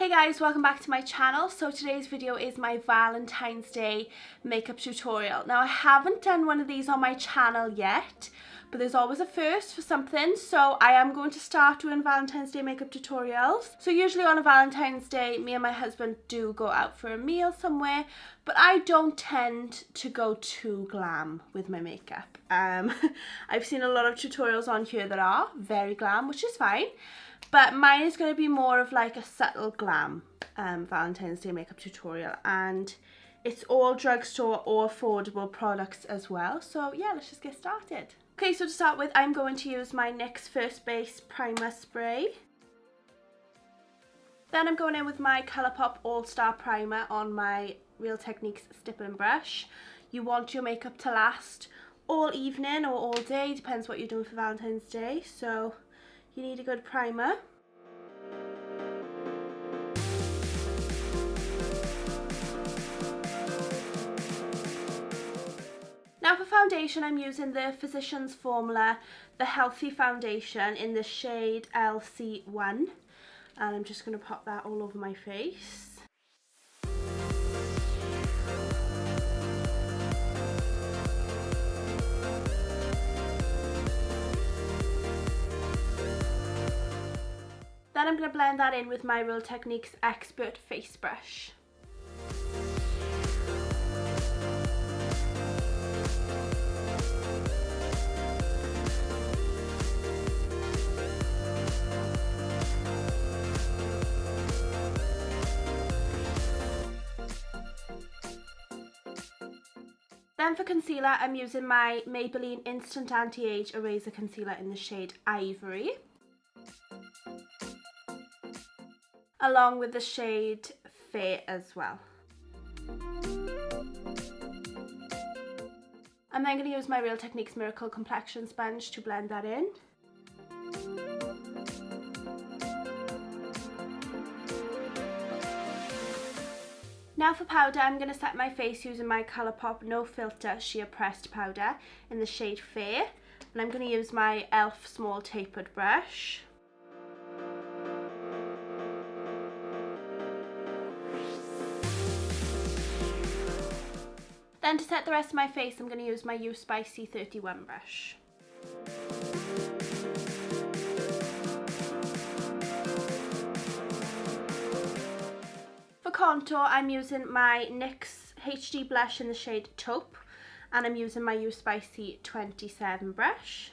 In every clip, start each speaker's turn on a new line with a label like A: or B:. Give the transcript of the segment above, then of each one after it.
A: Hey guys, welcome back to my channel. So today's video is my Valentine's Day makeup tutorial. Now I haven't done one of these on my channel yet, but there's always a first for something. So I am going to start doing Valentine's Day makeup tutorials. So usually on a Valentine's Day, me and my husband do go out for a meal somewhere, but I don't tend to go too glam with my makeup. I've seen a lot of tutorials on here that are very glam, which is fine. But mine is going to be more of like a subtle glam Valentine's Day makeup tutorial, and it's all drugstore or affordable products as well. So yeah, let's just get started. Okay, so to start with, I'm going to use my NYX First Base Primer Spray. Then I'm going in with my Colourpop All Star Primer on my Real Techniques stippling brush. You want your makeup to last all evening or all day, depends what you're doing for Valentine's Day. So you need a good primer. Now for foundation, I'm using the Physicians Formula, the Healthy Foundation in the shade LC1. And I'm just going to pop that all over my face. Then I'm going to blend that in with my Real Techniques Expert Face Brush. Then for concealer, I'm using my Maybelline Instant Anti-Age Eraser Concealer in the shade Ivory, along with the shade Fair as well. I'm then going to use my Real Techniques Miracle Complexion Sponge to blend that in. Now for powder, I'm going to set my face using my Colourpop No Filter Sheer Pressed Powder in the shade Fair. And I'm going to use my e.l.f. Small Tapered Brush. Then to set the rest of my face, I'm going to use my Use by C31 brush. For contour, I'm using my NYX HD Blush in the shade Taupe, and I'm using my Use by C27 brush.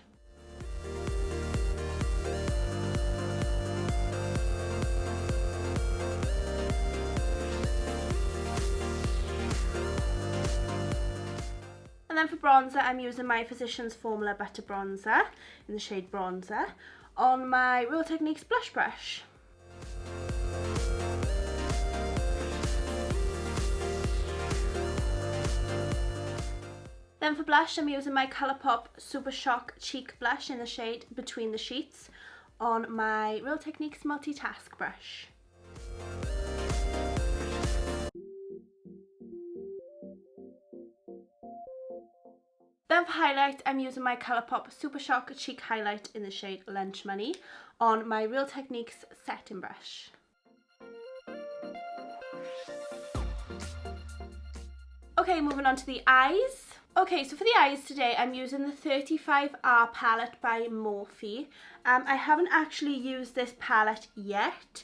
A: And then for bronzer, I'm using my Physicians Formula Butter Bronzer in the shade Bronzer on my Real Techniques Blush Brush. Then for blush, I'm using my Colourpop Super Shock Cheek Blush in the shade Between the Sheets on my Real Techniques Multitask Brush. Then for highlight, I'm using my Colourpop Super Shock Cheek Highlight in the shade Lunch Money on my Real Techniques Setting Brush. Okay, moving on to the eyes. Okay, so for the eyes today, I'm using the 35R palette by Morphe. I haven't actually used this palette yet,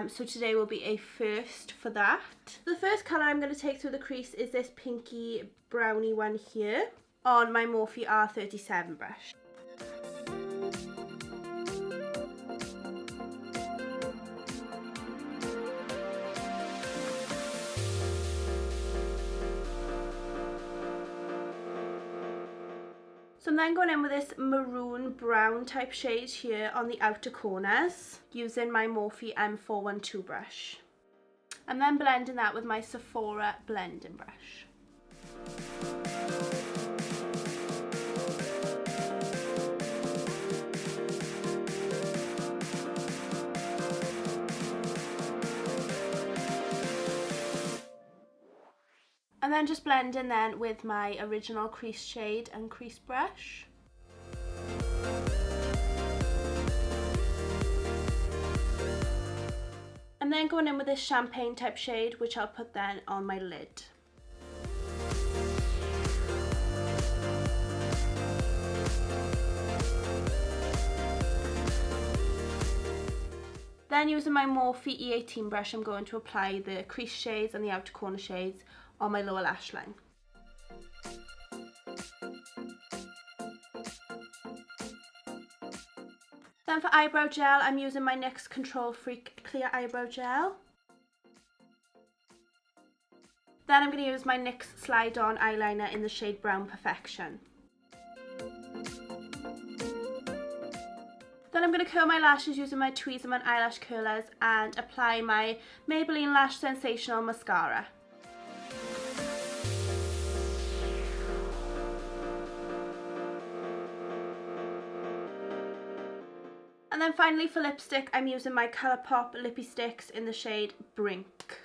A: so today will be a first for that. The first colour I'm going to take through the crease is this pinky brownie one here on my Morphe R37 brush. So I'm then going in with this maroon brown type shade here on the outer corners using my Morphe M412 brush. And then blending that with my Sephora blending brush. And then just blending then with my original crease shade and crease brush. I'm then going in with this champagne type shade, which I'll put then on my lid. Then using my Morphe E18 brush, I'm going to apply the crease shades and the outer corner shades on my lower lash line. Then for eyebrow gel, I'm using my NYX Control Freak Clear Eyebrow Gel. Then I'm going to use my NYX Slide On eyeliner in the shade Brown Perfection. Then I'm going to curl my lashes using my Tweezerman eyelash curlers and apply my Maybelline Lash Sensational mascara. And then finally for lipstick, I'm using my Colourpop Lippie Stix in the shade Brink.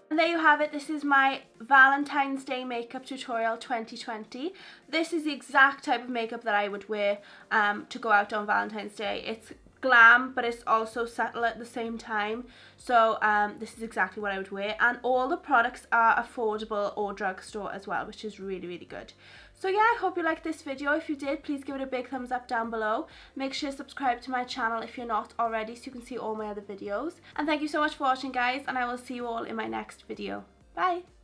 A: And there you have it. This is my Valentine's Day makeup tutorial 2020. This is the exact type of makeup that I would wear to go out on Valentine's Day. It's glam, but it's also subtle at the same time. So this is exactly what I would wear, and all the products are affordable or drugstore as well, which is really, really good. So yeah, I hope you liked this video. If you did, please give it a big thumbs up down below. Make sure to subscribe to my channel if you're not already, so you can see all my other videos. And thank you so much for watching, guys, and I will see you all in my next video. Bye!